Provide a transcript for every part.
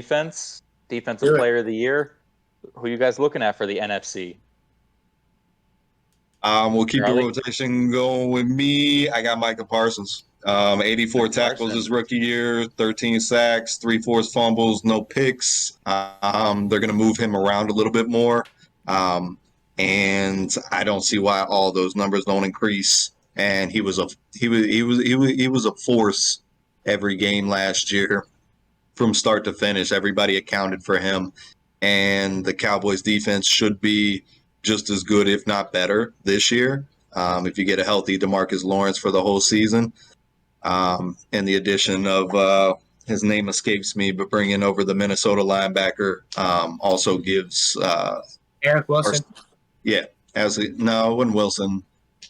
defensive player of the year. Who you guys looking at for the NFC? We'll keep the rotation going with me. I got Micah Parsons. 84 tackles his rookie year, 13 sacks, 3 forced fumbles, no picks. They're going to move him around a little bit more. And I don't see why all those numbers don't increase. And he was a force every game last year from start to finish. Everybody accounted for him. And the Cowboys defense should be just as good, if not better, this year. If you get a healthy DeMarcus Lawrence for the whole season. And the addition of his name escapes me, but bringing over the Minnesota linebacker also gives Eric Wilson. It wasn't Wilson.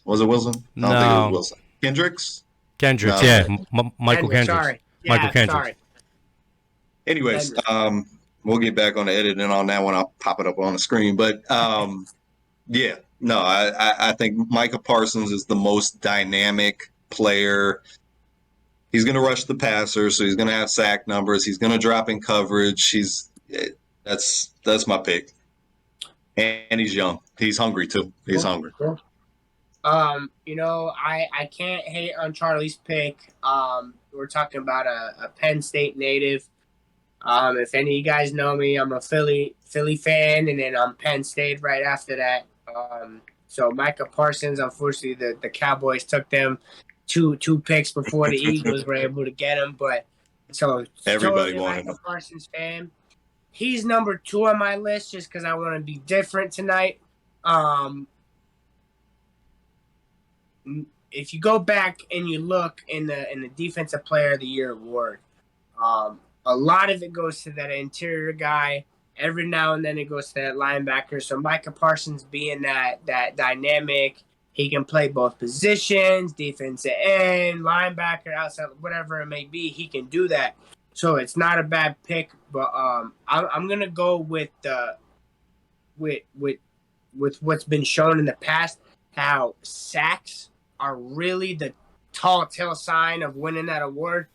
Was it Wilson? I don't think it was Wilson. Kendricks, no. Yeah. Michael Kendricks. Sorry. Michael Kendricks. Sorry. Anyways, we'll get back on the editing on that one. I'll pop it up on the screen. But I think Micah Parsons is the most dynamic player. He's going to rush the passer, so he's going to have sack numbers. He's going to drop in coverage. That's my pick. And he's young. He's hungry too. He's hungry. Cool. I can't hate on Charlie's pick. We're talking about a Penn State native. If any of you guys know me, I'm a Philly fan, and then I'm Penn State right after that. So Micah Parsons, unfortunately, the Cowboys took them two picks before the Eagles were able to get him. But so everybody totally wanted him. Micah Parsons fan. He's number 2 on my list just because I want to be different tonight. If you go back and you look in the Defensive Player of the Year award, a lot of it goes to that interior guy. Every now and then it goes to that linebacker. So Micah Parsons being that dynamic, he can play both positions, defensive end, linebacker, outside, whatever it may be. He can do that. So it's not a bad pick. But I'm gonna go with what's been shown in the past, how sacks are really the tall tale sign of winning that award.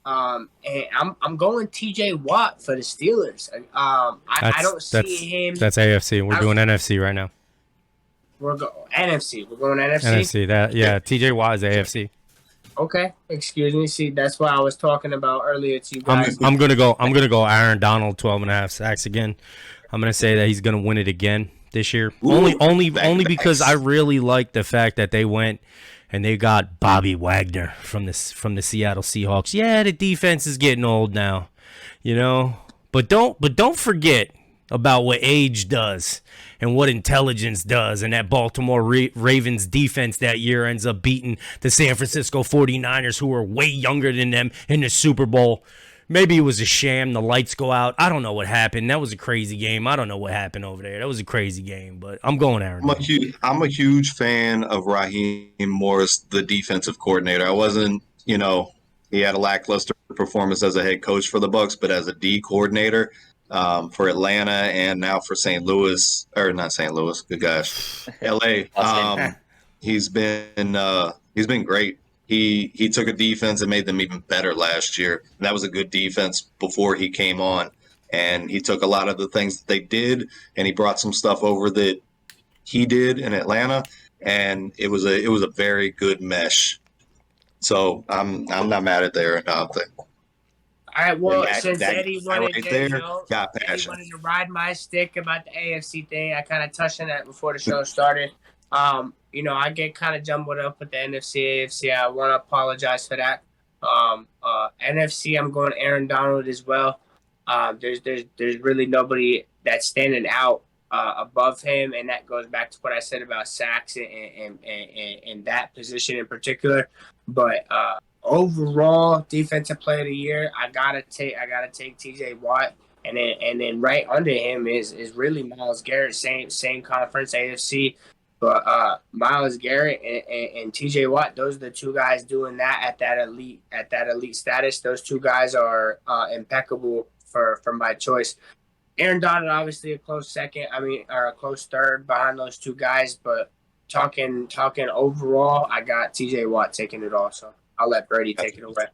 And I'm going T.J. Watt for the Steelers. I don't see him. That's AFC. We're doing NFC right now. We're going NFC. We're going NFC. NFC. T.J. Watt is AFC. Okay, excuse me. See, that's what I was talking about earlier to you guys. I'm gonna go Aaron Donald, 12.5 sacks again. I'm gonna say that he's gonna win it again this year. Ooh, only because I really like the fact that they went and they got Bobby Wagner from the Seattle Seahawks. Yeah, the defense is getting old now, but don't forget about what age does and what intelligence does. And that Baltimore Ravens defense that year ends up beating the San Francisco 49ers, who were way younger than them, in the Super Bowl. Maybe it was a sham. The lights go out. I don't know what happened. That was a crazy game. I don't know what happened over there. That was a crazy game, but I'm going Aaron. I'm a huge fan of Raheem Morris, the defensive coordinator. I wasn't, he had a lackluster performance as a head coach for the Bucs, but as a D coordinator for Atlanta and now for St. Louis, or not St. Louis, good gosh, LA. He's been great. He took a defense and made them even better last year. And that was a good defense before he came on. And he took a lot of the things that they did, and he brought some stuff over that he did in Atlanta, and it was a very good mesh. So I'm not mad at there. I think. All right. Well, since that Eddie wanted right to, there, got passion. Eddie wanted to ride my stick about the AFC thing, I kind of touched on that before the show started. I get kind of jumbled up with the NFC, AFC. I want to apologize for that. NFC, I'm going Aaron Donald as well. There's really nobody that's standing out above him, and that goes back to what I said about sacks and that position in particular. But overall, defensive player of the year, I gotta take T.J. Watt, and then right under him is really Myles Garrett, same conference, AFC. But Myles Garrett and T.J. Watt, those are the two guys doing that at that elite status. Those two guys are impeccable for my choice. Aaron Donald, obviously a close second. Or a close third behind those two guys. But talking overall, I got T.J. Watt taking it all. So I'll let Brady take it away.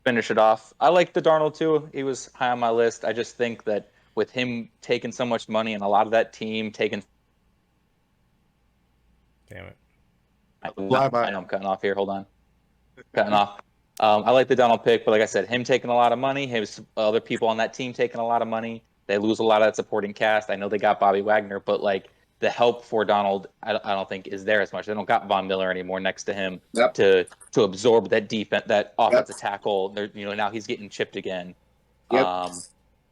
finish it off. I like the Darnold too. He was high on my list. I just think that with him taking so much money and a lot of that team taking. Damn it. I know I'm cutting off here. Hold on. Cutting off. I like the Donald pick, but like I said, him taking a lot of money, his other people on that team taking a lot of money. They lose a lot of that supporting cast. I know they got Bobby Wagner, but like the help for Donald, I don't think is there as much. They don't got Von Miller anymore next to him to absorb that defense, that offensive tackle. They're, now he's getting chipped again. Yep.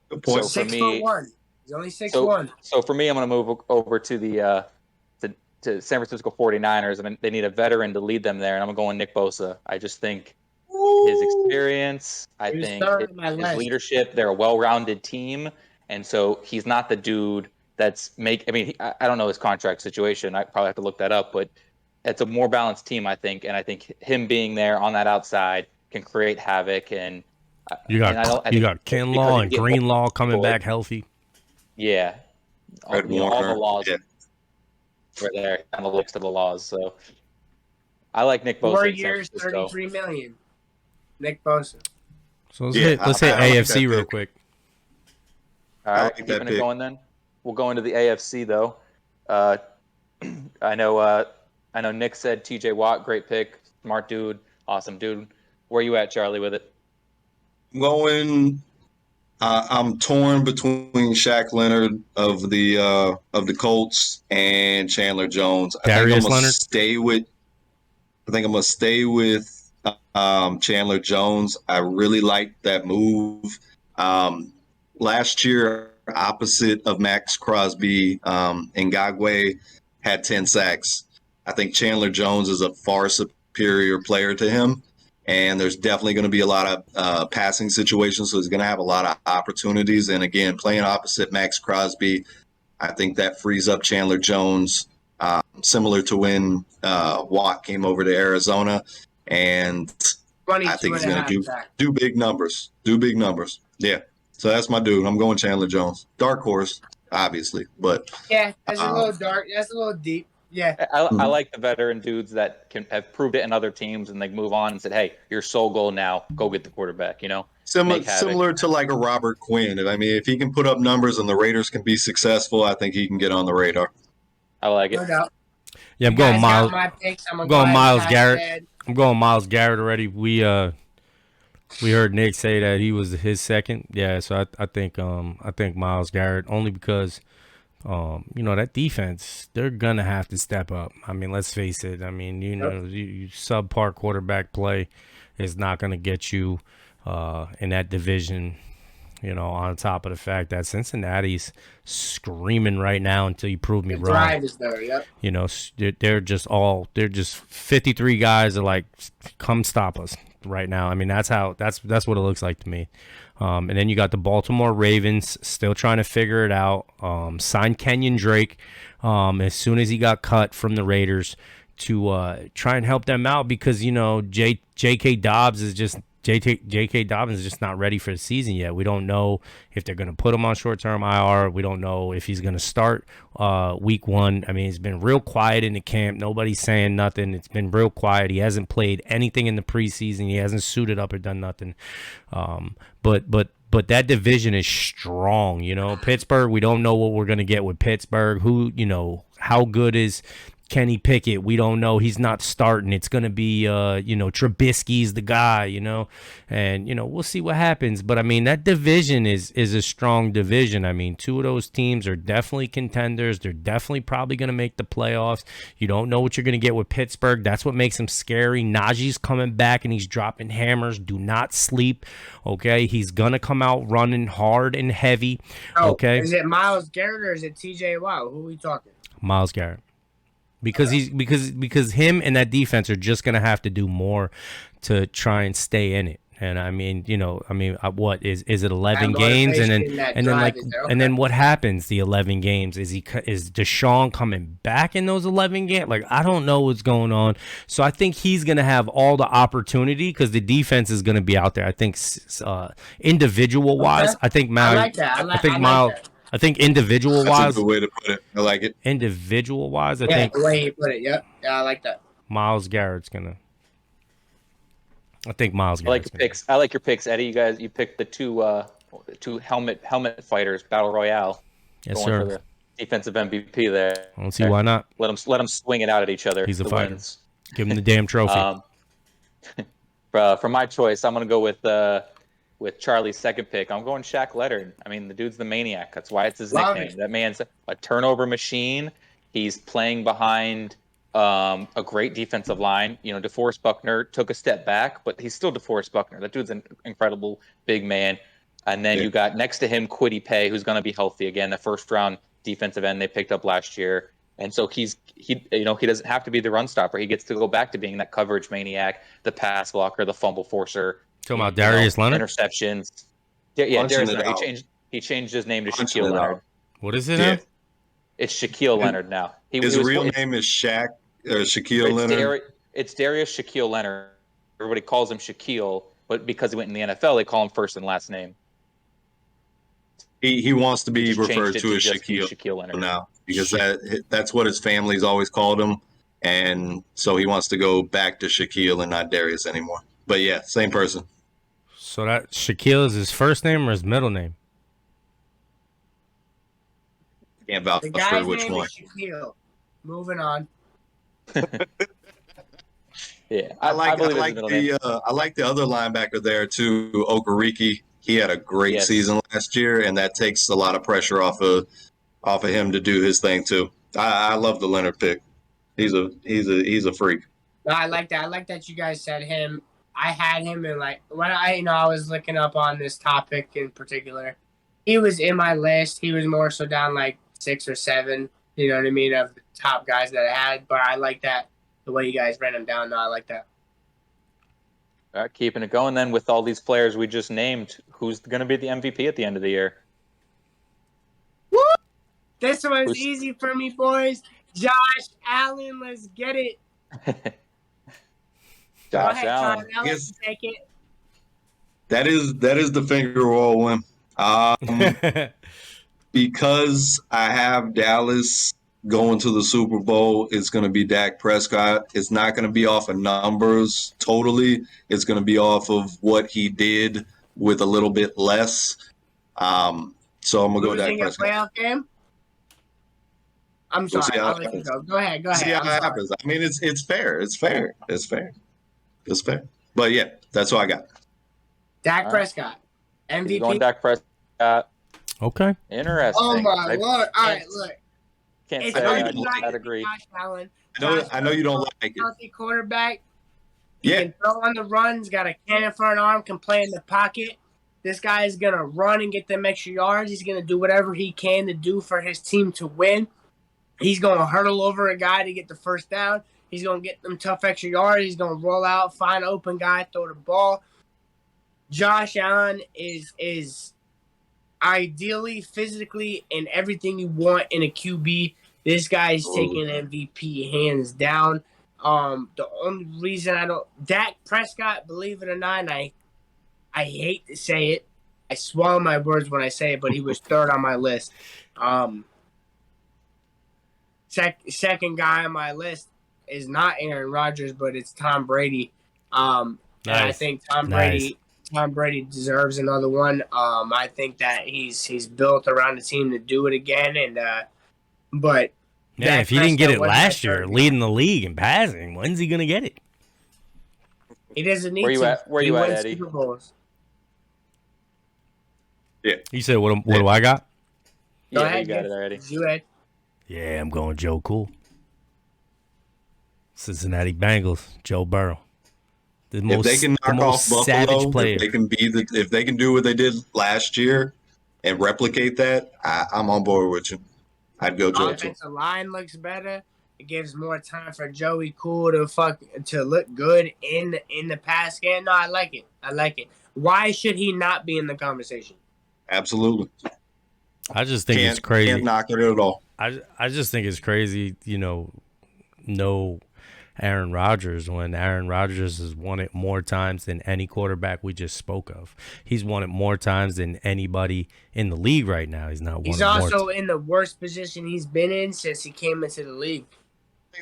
Good point. So for me, 6'1". He's only 6'1". So for me, I'm going to move over to the to San Francisco 49ers. I mean, they need a veteran to lead them there, and I'm going Nick Bosa. I just think his experience, I think his leadership, they're a well-rounded team, and so he's not the dude that's I don't know his contract situation. I probably have to look that up, but it's a more balanced team, I think, and I think him being there on that outside can create havoc. And you got Kinlaw and Greenlaw coming back healthy. Yeah, all the laws. Yeah. Were there on the list of the laws, so I like Nick Bosa. 4 years, $33 million. Nick Bosa. So let's hit AFC real quick. All right, keeping it going then. We'll go into the AFC though. I know Nick said T.J. Watt, great pick, smart dude, awesome dude. Where you at, Charlie, with it? I'm torn between Shaq Leonard of the Colts and Chandler Jones. I think I'm gonna stay with Chandler Jones. I really like that move. Last year, opposite of Max Crosby, Ngakoue had 10 sacks. I think Chandler Jones is a far superior player to him. And there's definitely going to be a lot of passing situations, so he's going to have a lot of opportunities. And again, playing opposite Max Crosby, I think that frees up Chandler Jones, similar to when Watt came over to Arizona. And I think he's going to do big numbers. Yeah. So that's my dude. I'm going Chandler Jones. Dark horse, obviously, but yeah, that's a little dark. That's a little deep. Yeah, I like the veteran dudes that have proved it in other teams and like move on and said, "Hey, your sole goal now, go get the quarterback." Similar to like a Robert Quinn. I mean, if he can put up numbers and the Raiders can be successful, I think he can get on the radar. I like it. No doubt. Yeah, I'm going Miles. I'm going Miles Garrett. Ahead. I'm going Miles Garrett already. We heard Nick say that he was his second. Yeah, so I think Miles Garrett only because. That defense, they're going to have to step up. I mean, let's face it. I mean, you subpar quarterback play is not going to get you in that division, on top of the fact that Cincinnati's screaming right now until you prove me wrong. Drive is there, yep. They're just 53 guys are like, come stop us right now. I mean, that's what it looks like to me. And then you got the Baltimore Ravens still trying to figure it out. Signed Kenyon Drake as soon as he got cut from the Raiders to try and help them out because, J.K. Dobbins is just not ready for the season yet. We don't know if they're going to put him on short-term IR. We don't know if he's going to start week one. I mean, it's been real quiet in the camp. Nobody's saying nothing. It's been real quiet. He hasn't played anything in the preseason. He hasn't suited up or done nothing. But that division is strong. Pittsburgh, we don't know what we're going to get with Pittsburgh. How good is Kenny Pickett? We don't know. He's not starting. It's going to be, Trubisky's the guy, and, we'll see what happens. But, I mean, that division is a strong division. I mean, two of those teams are definitely contenders. They're definitely probably going to make the playoffs. You don't know what you're going to get with Pittsburgh. That's what makes them scary. Najee's coming back, and he's dropping hammers. Do not sleep, okay? He's going to come out running hard and heavy, okay? Is it Myles Garrett or is it TJ Watt? Who are we talking? Myles Garrett. Because him and that defense are just gonna have to do more to try and stay in it. And I mean, what is it 11 games and then what happens the 11 games? Is Deshaun coming back in those 11 games? Like, I don't know what's going on. So I think he's going to have all the opportunity because the defense is going to be out there. I think individual wise, I think Miles. I think individual wise, that's a good way to put it. I like it. Individual wise, I think the way he put it. Yep. Yeah, I like that. Myles Garrett's gonna. I think Miles I like Garrett's your gonna picks. I like your picks, Eddie. You picked the two helmet fighters, battle royale, Yes, going sir. for the defensive MVP there. I don't see why not. Let them swing it out at each other. He's a the fighter. wins. Give him the damn trophy. For my choice, I'm gonna go with Charlie's second pick. I'm going Shaq Leonard. I mean, the dude's the maniac. That's why it's his Love nickname. it. That man's a turnover machine. He's playing behind a great defensive line. You know, DeForest Buckner took a step back, but he's still DeForest Buckner. That dude's an incredible big man. And then you got next to him Kwity Paye, who's going to be healthy again, the first round defensive end they picked up last year. And so he doesn't have to be the run stopper. He gets to go back to being that coverage maniac, the pass blocker, the fumble forcer. Talking about Darius Leonard? Interceptions. Yeah, Darius Leonard. He changed his name to Shaquille Leonard. What is it now? It's Shaquille Leonard now. His real name is Shaq or Shaquille Leonard. It's Darius Shaquille Leonard. Everybody calls him Shaquille, but because he went in the NFL, they call him first and last name. He wants to be referred to as Shaquille Leonard now because that's what his family's always called him, and so he wants to go back to Shaquille and not Darius anymore. But yeah, same person. So that Shaquille is his first name or his middle name? Can't vouch The for guy's which name one. is Shaquille. Moving on. Yeah, I like the other linebacker there too, Okereke. He had a great season last year, and that takes a lot of pressure off of him to do his thing too. I love the Leonard pick. He's a freak. No, I like that. I like that you guys said him. I had him in when I was looking up on this topic in particular. He was in my list. He was more so down 6 or 7. You know what I mean, of the top guys that I had. But I like that the way you guys ran him down. No, I like that. All right, keeping it going then with all these players we just named. Who's going to be the MVP at the end of the year? Woo! This one's easy for me, boys. Josh Allen, let's get it. Josh Allen. Take it. That is the finger roll win. Because I have Dallas going to the Super Bowl, it's going to be Dak Prescott. It's not going to be off of numbers totally. It's going to be off of what he did with a little bit less. So I'm going to go Dak Prescott. Playoff game? I'm sorry. I'll let you go. Go ahead. See how it happens. I mean, it's fair. It's fair. But yeah, that's what I got. Dak Prescott, MVP. Going Dak Prescott. Okay. Interesting. Oh my lord! All right, look. Can't say I'd agree. I know you don't like it. Healthy quarterback. Yeah. He can throw on the runs. Got a cannon for an arm. Can play in the pocket. This guy is gonna run and get them extra yards. He's gonna do whatever he can to do for his team to win. He's gonna hurdle over a guy to get the first down. He's gonna get them tough extra yards. He's gonna roll out, find an open guy, throw the ball. Josh Allen is ideally, physically, and everything you want in a QB. This guy's taking MVP hands down. The only reason Dak Prescott, believe it or not, and I hate to say it, I swallow my words when I say it, but he was third on my list. Second guy on my list is not Aaron Rodgers, but it's Tom Brady. And I think Tom Brady deserves another one. I think that he's built around the team to do it again. And but yeah, if he didn't get it last year, leading the league in passing, when's he gonna get it? He doesn't need Where you at, Eddie? Super Bowls. Yeah. You said what do I got? Go Yeah, ahead, you got it already. You Ed. Yeah, I'm going Joe Cool. Cincinnati Bengals, Joe Burrow. If they can knock off Buffalo, if they can do what they did last year and replicate that, I'm on board with you. I'd go Joe. Offensive line looks better. It gives more time for Joey Cool to look good in the pass game. No, I like it. Why should he not be in the conversation? Absolutely. I just think it's crazy. Can't knock it at all. I just think it's crazy, no Aaron Rodgers when Aaron Rodgers has won it more times than any quarterback we just spoke of. He's won it more times than anybody in the league right now. He's not. He's also in the worst position he's been in since he came into the league.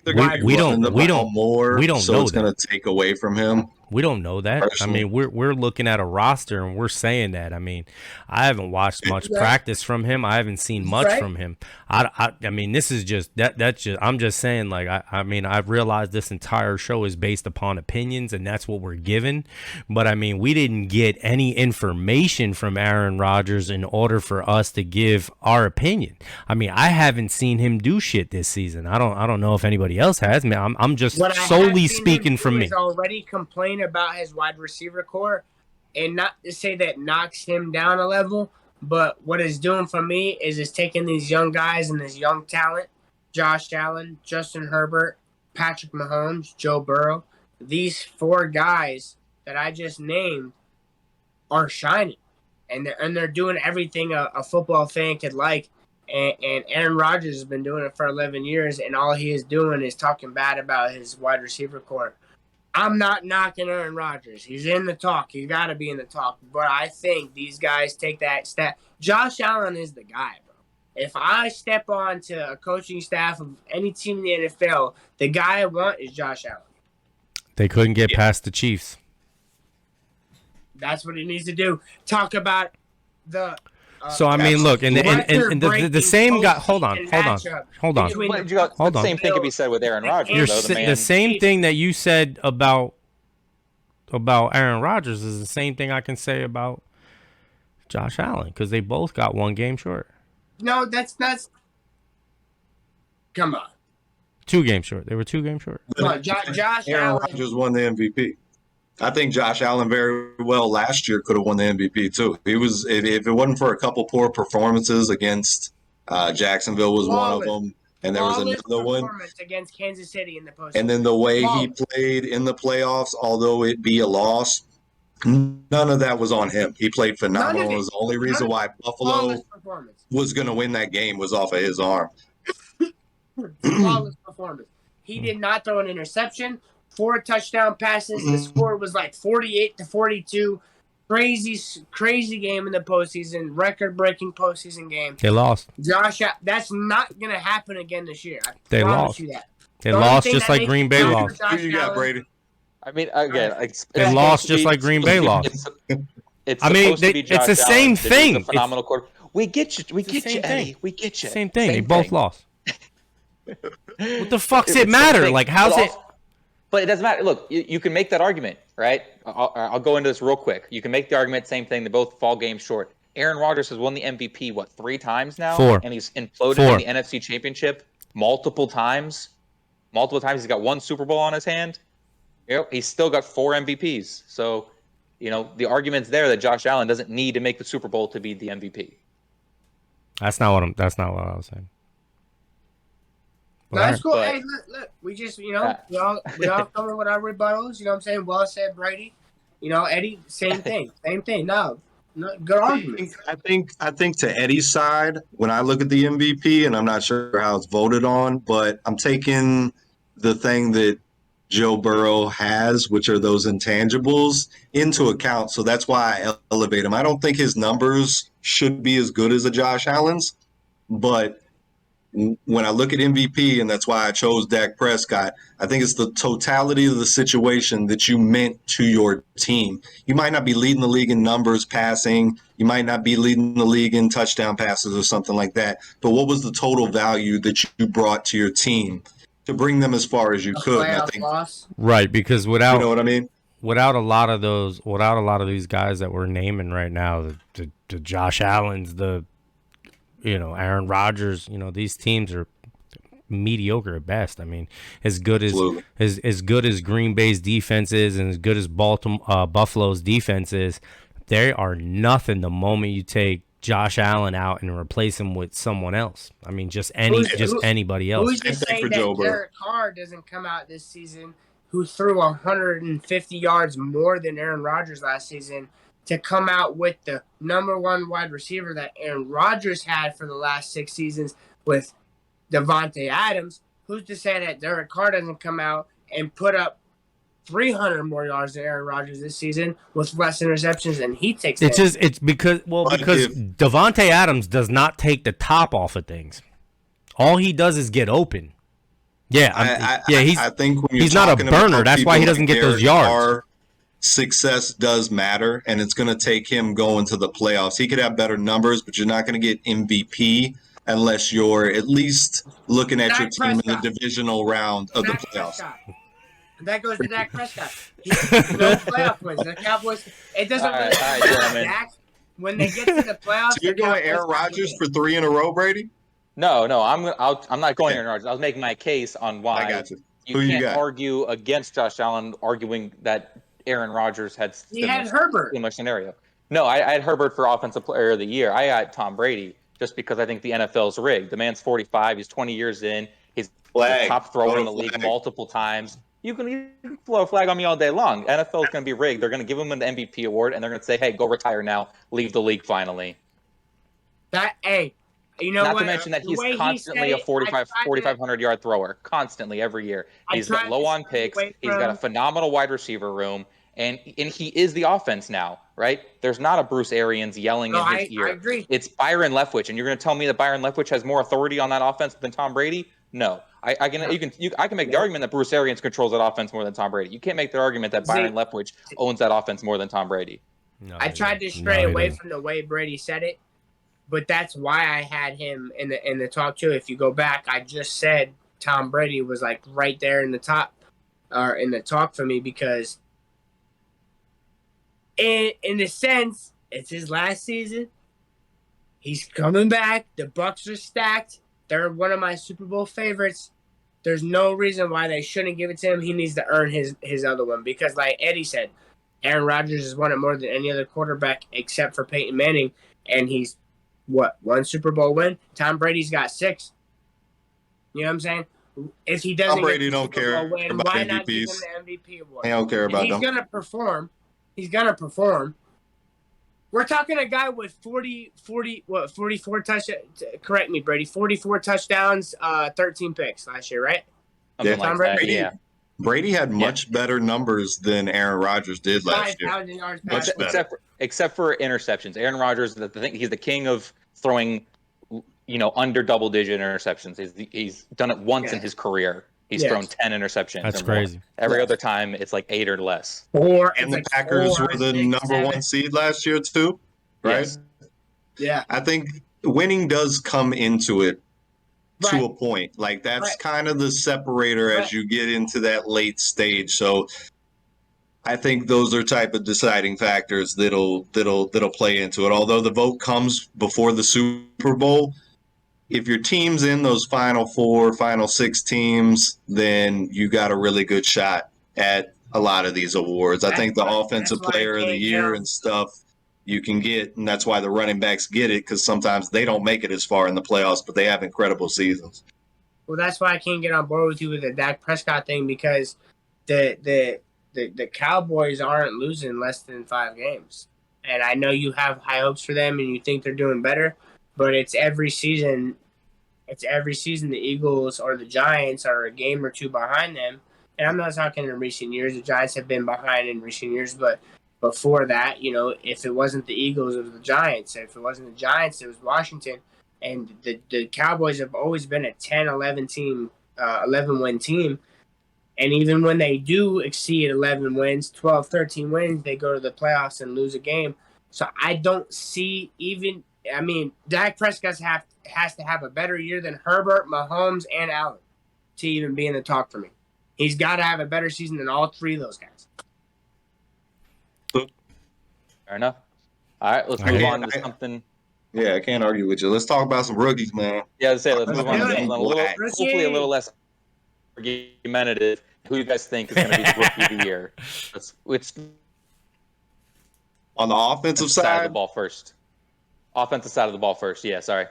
We don't know so it's going to take away from him. We don't know that. Personally. I mean, we're looking at a roster and we're saying that. I mean, I haven't watched much practice from him. I haven't seen much from him. I mean, this is just that's just I'm just saying, like, I mean, I've realized this entire show is based upon opinions and that's what we're given. But I mean, we didn't get any information from Aaron Rodgers in order for us to give our opinion. I mean, I haven't seen him do shit this season. I don't know if anybody else has. Man, I'm just solely speaking from me. Already complain about his wide receiver core, and not to say that knocks him down a level, but what it's doing for me is it's taking these young guys and this young talent, Josh Allen, Justin Herbert, Patrick Mahomes, Joe Burrow. These 4 guys that I just named are shining, and they're doing everything a football fan could like. And Aaron Rodgers has been doing it for 11 years, and all he is doing is talking bad about his wide receiver core. I'm not knocking Aaron Rodgers. He's in the talk. He's got to be in the talk. But I think these guys take that step. Josh Allen is the guy, bro. If I step on to a coaching staff of any team in the NFL, the guy I want is Josh Allen. They couldn't get past the Chiefs. That's what he needs to do. Talk about the... So I mean, look, and the same guy. Hold on. The same thing could be said with Aaron Rodgers. The same thing that you said about Aaron Rodgers is the same thing I can say about Josh Allen, because they both got 1 game short. No, that's come on. 2 games short. They were 2 games short. Josh Aaron Allen Rodgers won the MVP. I think Josh Allen very well last year could have won the MVP too. He was, if it wasn't for a couple poor performances against Jacksonville was one of them, and there was another one against Kansas City in the postseason. And then the way he played in the playoffs, although it be a loss, none of that was on him. He played phenomenal. It was the only reason why Buffalo was going to win that game was off of his arm. Flawless performance. He did not throw an interception. 4 touchdown passes. The score was like 48-42. Crazy game in the postseason. Record-breaking postseason game. They lost. Josh, that's not gonna happen again this year. They lost. You that. They lost just like Green Bay lost. Who you got, Brady? I mean, again, they lost just like Green Bay lost. It's the same thing. It's a phenomenal quarter. We get you. We get you, Eddie. We get you. Same thing. They both lost. What the fuck's it matter? Like, how's it? But it doesn't matter. Look, you can make that argument, right? I'll go into this real quick. You can make the argument, same thing. They both fall games short. Aaron Rodgers has won the MVP, 3 times now? 4. And he's imploded in the NFC Championship multiple times. He's got 1 Super Bowl on his hand. He's still got 4 MVPs. So, the argument's there that Josh Allen doesn't need to make the Super Bowl to be the MVP. That's not what I was saying. No, that's cool. Hey, look, we just, we all coming with our rebuttals. You know what I'm saying? Well said, Brady. Eddie, same thing. No, good argument. I think to Eddie's side, when I look at the MVP, and I'm not sure how it's voted on, but I'm taking the thing that Joe Burrow has, which are those intangibles, into account. So that's why I elevate him. I don't think his numbers should be as good as a Josh Allen's, but when I look at MVP, and that's why I chose Dak Prescott, I think it's the totality of the situation that you meant to your team. You might not be leading the league in numbers passing. You might not be leading the league in touchdown passes or something like that. But what was the total value that you brought to your team to bring them as far as you could? And I think, right, because without, you know what I mean? Without a lot of these guys that we're naming right now, the Josh Allens, Aaron Rodgers, these teams are mediocre at best. I mean, as good as Green Bay's defense is, and as good as Buffalo's defense is, they are nothing the moment you take Josh Allen out and replace him with someone else. I mean, anybody else. Who's to say that Derek Carr doesn't come out this season, who threw 150 yards more than Aaron Rodgers last season, to come out with the number 1 wide receiver that Aaron Rodgers had for the last 6 seasons with Davante Adams? Who's to say that Derek Carr doesn't come out and put up 300 more yards than Aaron Rodgers this season with less interceptions than he takes? It's because Davante Adams does not take the top off of things. All he does is get open. Yeah, I think when you're he's not a burner. That's why he doesn't get those yards. success does matter, and it's going to take him going to the playoffs. He could have better numbers, but you're not going to get MVP unless you're at least looking at your team in the divisional round of the playoffs. That goes to Dak Prescott. No playoff wins. The Cowboys. It doesn't really matter. Dak, when they get to the playoffs, so you're going Aaron Rodgers for 3 in a row, Brady? No, I'm not going Aaron Rodgers. I was making my case on why I got you. You can't argue against Josh Allen, arguing that Aaron Rodgers had Herbert. Similar scenario. No, I had Herbert for Offensive Player of the Year. I had Tom Brady just because I think the NFL's rigged. The man's 45. He's 20 years in. He's the top thrower in the league multiple times. You can throw a flag on me all day long. NFL is going to be rigged. They're going to give him an MVP award, and they're going to say, hey, go retire now. Leave the league finally. You know Not what? to mention that he's constantly a 4,500-yard thrower, constantly every year. He's got low on picks. He's got a phenomenal wide receiver room, and he is the offense now, right? There's not a Bruce Arians yelling in his ear. I agree. It's Byron Leftwich, and you're going to tell me that Byron Leftwich has more authority on that offense than Tom Brady? No. I can make the argument that Bruce Arians controls that offense more than Tom Brady. You can't make the argument that Byron Leftwich owns that offense more than Tom Brady. No, I tried to stray away from the way Brady said it, but that's why I had him in the talk too. If you go back, I just said Tom Brady was like right there in the top, or in the talk for me, because in a sense, it's his last season. He's coming back. The Bucs are stacked. They're one of my Super Bowl favorites. There's no reason why they shouldn't give it to him. He needs to earn his other one, because like Eddie said, Aaron Rodgers has won it more than any other quarterback except for Peyton Manning, and he's one Super Bowl win. Tom Brady's got 6. You know what I'm saying? If he doesn't, Tom Brady don't care win, about why MVPs. not give him the MVP award? I don't care about them. He's gonna perform. He's gonna perform. We're talking a guy with 44 touchdowns. Correct me, Brady. 44 touchdowns, 13 picks last year, right? Yeah. Tom Brady. Yeah. Brady had much better numbers than Aaron Rodgers did last year. Except for interceptions. Aaron Rodgers, he's the king of throwing, under double-digit interceptions. He's done it once in his career. He's thrown 10 interceptions. That's crazy. Every other time, it's like 8 or less. And the Packers were the number 1 seed last year too, right? Yes. Yeah. I think winning does come into it to a point. Like that's kind of the separator as you get into that late stage. So I think those are type of deciding factors that'll play into it. Although the vote comes before the Super Bowl, if your team's in those final 4, final 6 teams, then you got a really good shot at a lot of these awards. I think the Offensive Player of the Year and stuff you can get, and that's why the running backs get it, because sometimes they don't make it as far in the playoffs, but they have incredible seasons. Well, that's why I can't get on board with you with the Dak Prescott thing, because the Cowboys aren't losing less than 5 games. And I know you have high hopes for them and you think they're doing better, but it's every season the Eagles or the Giants are a game or 2 behind them. And I'm not talking in recent years. The Giants have been behind in recent years, but before that, if it wasn't the Eagles, it was the Giants. If it wasn't the Giants, it was Washington. And the Cowboys have always been a 10, 11 team, 11-win team. And even when they do exceed 11 wins, 12, 13 wins, they go to the playoffs and lose a game. So I don't see Dak Prescott has to have a better year than Herbert, Mahomes, and Allen to even be in the talk for me. He's got to have a better season than all 3 of those guys. Fair enough. All right, let's move on to something. Yeah, I can't argue with you. Let's talk about some rookies, man. Yeah, let's move on to something hopefully a little less argumentative. Who you guys think is going to be the rookie of the year? Which on the offensive side of the ball first. Offensive side of the ball first. Yeah, sorry.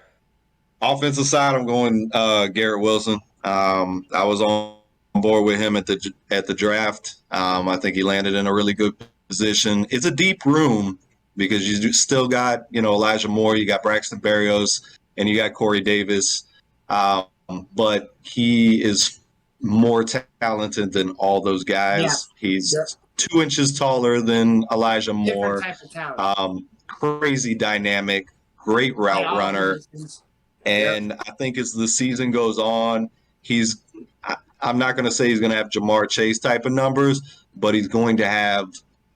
Offensive side, I'm going Garrett Wilson. I was on board with him at the draft. I think he landed in a really good position. It's a deep room because you still got Elijah Moore, you got Braxton Berrios, and you got Corey Davis. But he is more talented than all those guys. Yeah. He's 2 inches taller than Elijah Moore. Different type of talent. Crazy dynamic, great route runner. And I think as the season goes on, I'm not going to say he's going to have Jamar Chase type of numbers, but he's going to have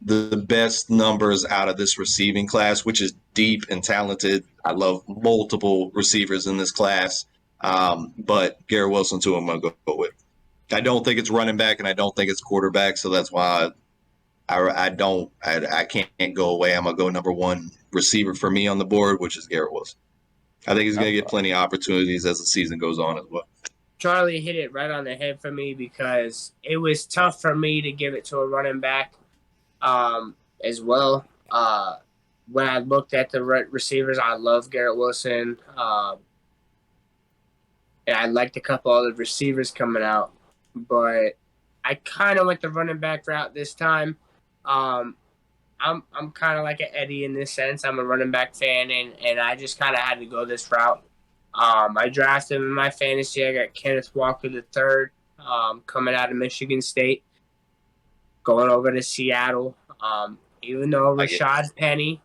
the best numbers out of this receiving class, which is deep and talented. I love multiple receivers in this class. But Garrett Wilson's who I'm going to go with. I don't think it's running back, and I don't think it's quarterback, so that's why I can't go away. I'm going to go number one receiver for me on the board, which is Garrett Wilson. I think he's going to get plenty of opportunities as the season goes on as well. Charlie hit it right on the head for me because it was tough for me to give it to a running back as well. When I looked at the receivers, I love Garrett Wilson. And I liked a couple other receivers coming out. But I kind of went the running back route this time. I'm kind of like an Eddie in this sense. I'm a running back fan, and I just kind of had to go this route. I drafted him in my fantasy. I got Kenneth Walker III coming out of Michigan State, going over to Seattle. Even though Rashad Penny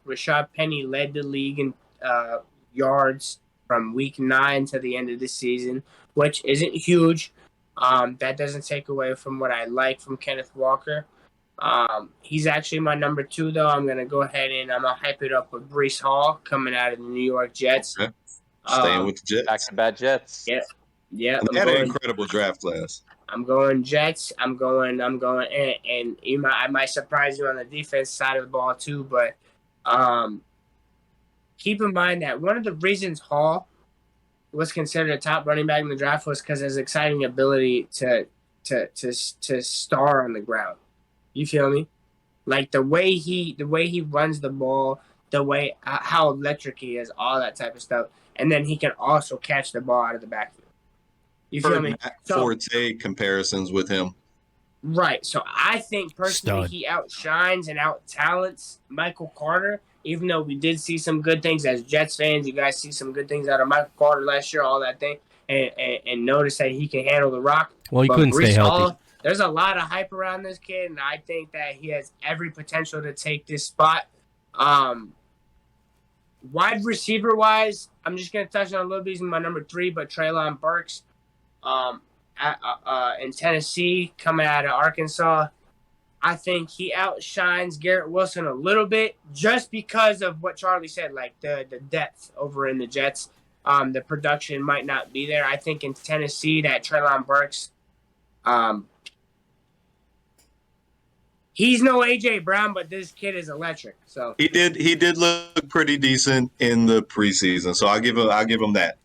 led the league in yards from week 9 to the end of the season, which isn't huge. That doesn't take away from what I like from Kenneth Walker. He's actually my number 2, though. I'm going to go ahead and I'm going to hype it up with Breece Hall coming out of the New York Jets. Okay. Staying with the Jets. Back-to-back Jets. Yeah. They had an incredible draft class. I'm going Jets. I'm going, and I might surprise you on the defense side of the ball too. But keep in mind that one of the reasons Hall was considered a top running back in the draft was because of his exciting ability to star on the ground. You feel me? Like the way he runs the ball, the way how electric he is, all that type of stuff, and then he can also catch the ball out of the backfield. You feel me? Forte comparisons with him. Right. So I think personally he outshines and out-talents Michael Carter, even though we did see some good things as Jets fans. You guys see some good things out of Michael Carter last year, all that thing, and notice that he can handle the rock. Well, he couldn't stay healthy. There's a lot of hype around this kid, and I think that he has every potential to take this spot. Wide receiver-wise, I'm just going to touch on a little bit. He's my number 3, but Treylon Burks. In Tennessee, coming out of Arkansas, I think he outshines Garrett Wilson a little bit just because of what Charlie said, like the depth over in the Jets. The production might not be there. I think in Tennessee that Treylon Burks, he's no A.J. Brown, but this kid is electric. So he did look pretty decent in the preseason, so I'll give him that.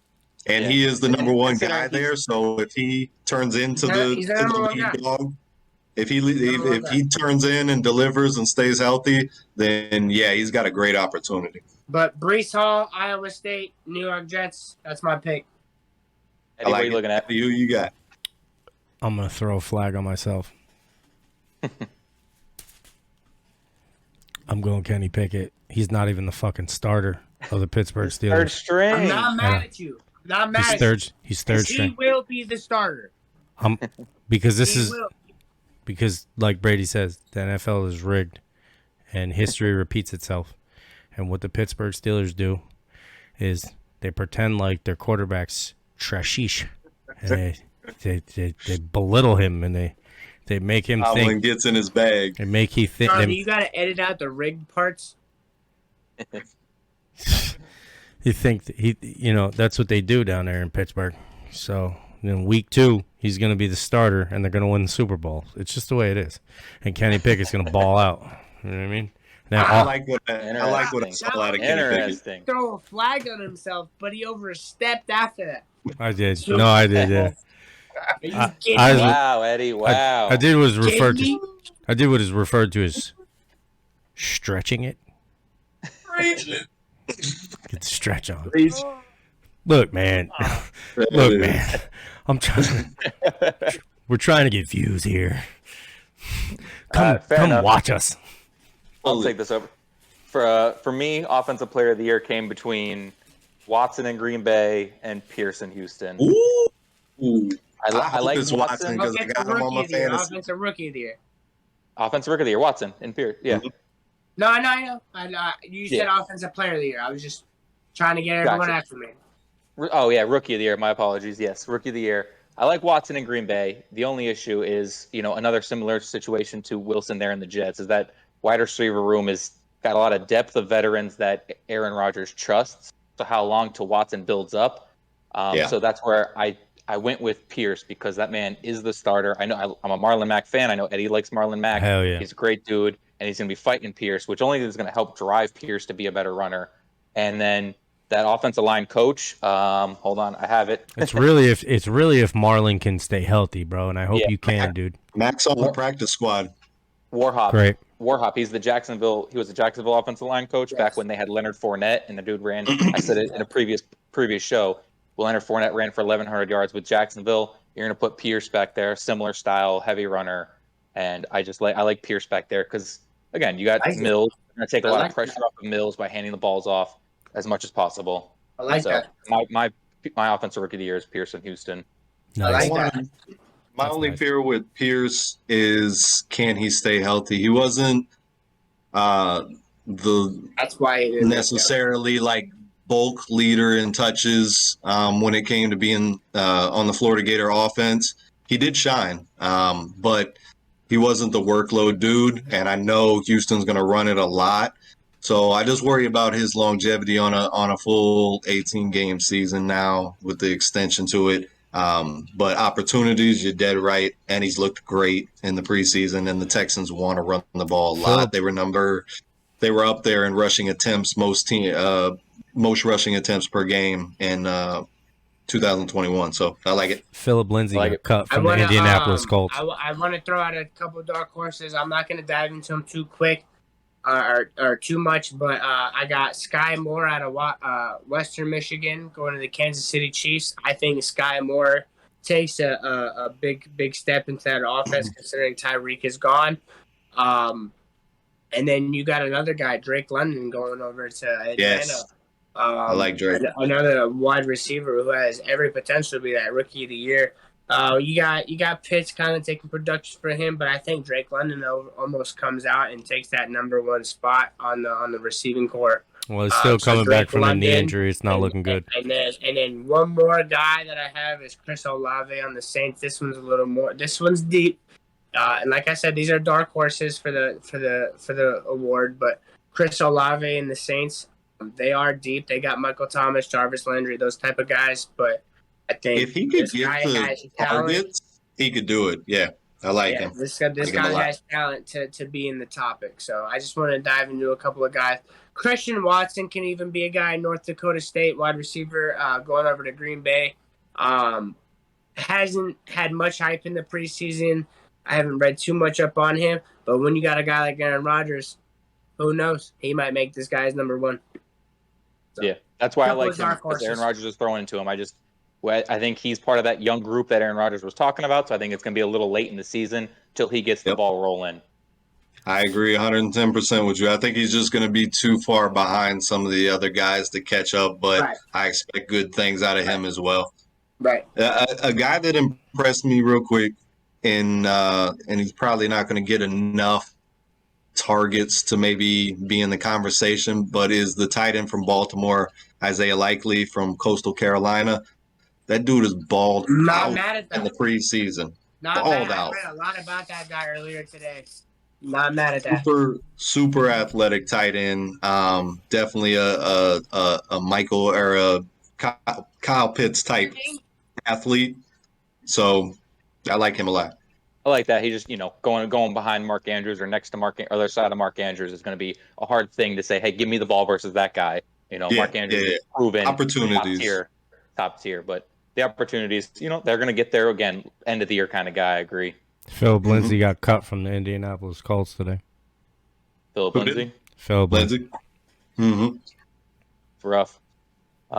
And he is the number 1 guy there. So if he turns into the lead dog, if he turns in and delivers and stays healthy, then he's got a great opportunity. But Breece Hall, Iowa State, New York Jets, that's my pick. Eddie, what are you looking at? Who you got? I'm gonna throw a flag on myself. I'm going Kenny Pickett. He's not even the fucking starter of the Pittsburgh Steelers. Third string. I'm not mad at you. Not mad at you. He's third string. He will be the starter. Because like Brady says, the NFL is rigged and history repeats itself. And what the Pittsburgh Steelers do is they pretend like their quarterback's trashish. And they belittle him and they make him think. Tomlin gets in his bag. And make he think. You got to edit out the rigged parts. You think that's what they do down there in Pittsburgh. So in week 2, he's going to be the starter, and they're going to win the Super Bowl. It's just the way it is. And Kenny Pickett's going to ball out. You know what I mean? Now, I like what I saw out of Kenny Pickett. Throw a flag on himself, but he overstepped after that. I did. No, I did. Yeah. Wow, Eddie. Wow. I did what is referred to as stretching it. Get the stretch on. Look, man. I'm trying. We're trying to get views here. Come watch us. I'll take this over. For me, offensive player of the year came between Watson in Green Bay and Pearson Houston. Ooh. I like Watson because I got him on my fantasy. Offensive rookie of the year. Offensive rookie of the year, Watson in Pierce. Yeah. Mm-hmm. No, I know. You said offensive player of the year. I was just trying to get everyone after me. Oh, yeah, rookie of the year. My apologies. Yes, rookie of the year. I like Watson in Green Bay. The only issue is, another similar situation to Wilson there in the Jets is that wide receiver room is got a lot of depth of veterans that Aaron Rodgers trusts. So how long till Watson builds up. So that's where I went with Pierce because that man is the starter. I know I'm a Marlon Mack fan. I know Eddie likes Marlon Mack. Hell yeah. He's a great dude, and he's going to be fighting Pierce, which only is going to help drive Pierce to be a better runner. And then that offensive line coach, hold on, I have it. It's really if Marlon can stay healthy, bro, and I hope you can, dude. Max on the practice squad. Warhop. Great. Warhop. He was the Jacksonville offensive line coach back when they had Leonard Fournette, and the dude ran. I said it in a previous show. Well, Leonard Fournette ran for 1,100 yards with Jacksonville. You're going to put Pierce back there, similar style, heavy runner, and I like Pierce back there because again, you got Mills. You're going to take a lot of pressure off of Mills by handing the balls off as much as possible. I like that. My offensive rookie of the year is Pearson Houston. Nice. I like that. My only fear with Pierce is can he stay healthy? He wasn't That's why he didn't necessarily like bulk leader in touches when it came to being on the Florida Gator offense. He did shine, but he wasn't the workload dude, and I know Houston's going to run it a lot. So I just worry about his longevity on a full 18-game season now with the extension to it. But opportunities, you're dead right, and he's looked great in the preseason, and the Texans want to run the ball a lot. They were up there in rushing attempts, most rushing attempts per game in 2021. So I like it. Philip Lindsay got cut from the Indianapolis Colts. I want to throw out a couple of dark horses. I'm not going to dive into them too quick or too much, but I got Skye Moore out of Western Michigan going to the Kansas City Chiefs. I think Skye Moore takes a big step into that offense considering Tyreek is gone. And then you got another guy, Drake London, going over to Atlanta. Yes. I like Drake. Another wide receiver who has every potential to be that rookie of the year. You got Pitts kind of taking production for him, but I think Drake London almost comes out and takes that number one spot on the receiving corps. Well, he's still coming back from a knee injury. It's not looking good. And then one more guy that I have is Chris Olave on the Saints. This one's a little more. This one's deep. And like I said, these are dark horses for the award. But Chris Olave and the Saints, they are deep. They got Michael Thomas, Jarvis Landry, those type of guys. But I think if he could get the targets, he could do it. Yeah, I like him. This guy has talent to be in the topic. So I just want to dive into a couple of guys. Christian Watson can even be a guy, North Dakota State wide receiver, going over to Green Bay. Hasn't had much hype in the preseason. I haven't read too much up on him. But when you got a guy like Aaron Rodgers, who knows? He might make this guy's number one. So, yeah, that's why I like him, because Aaron Rodgers is throwing into him. I think he's part of that young group that Aaron Rodgers was talking about, so I think it's going to be a little late in the season till he gets the ball rolling. I agree 110% with you. I think he's just going to be too far behind some of the other guys to catch up, but I expect good things out of him as well. Right. A guy that impressed me real quick, and he's probably not going to get enough targets to maybe be in the conversation, but is the tight end from Baltimore, Isaiah Likely from Coastal Carolina. That dude is balled out in the preseason. Balled out. I read a lot about that guy earlier today. Not mad at that. Super athletic tight end. Definitely a Michael or a Kyle Pitts type athlete. So I like him a lot. I like that. He just, going behind Mark Andrews or next to other side of Mark Andrews is going to be a hard thing to say, hey, give me the ball versus that guy. Mark Andrews is proven opportunities. Top tier. But the opportunities, they're going to get there again. End of the year kind of guy. I agree. Philip Lindsay got cut from the Indianapolis Colts today. Philip Lindsay? Philip Lindsay. Mm-hmm. It's rough.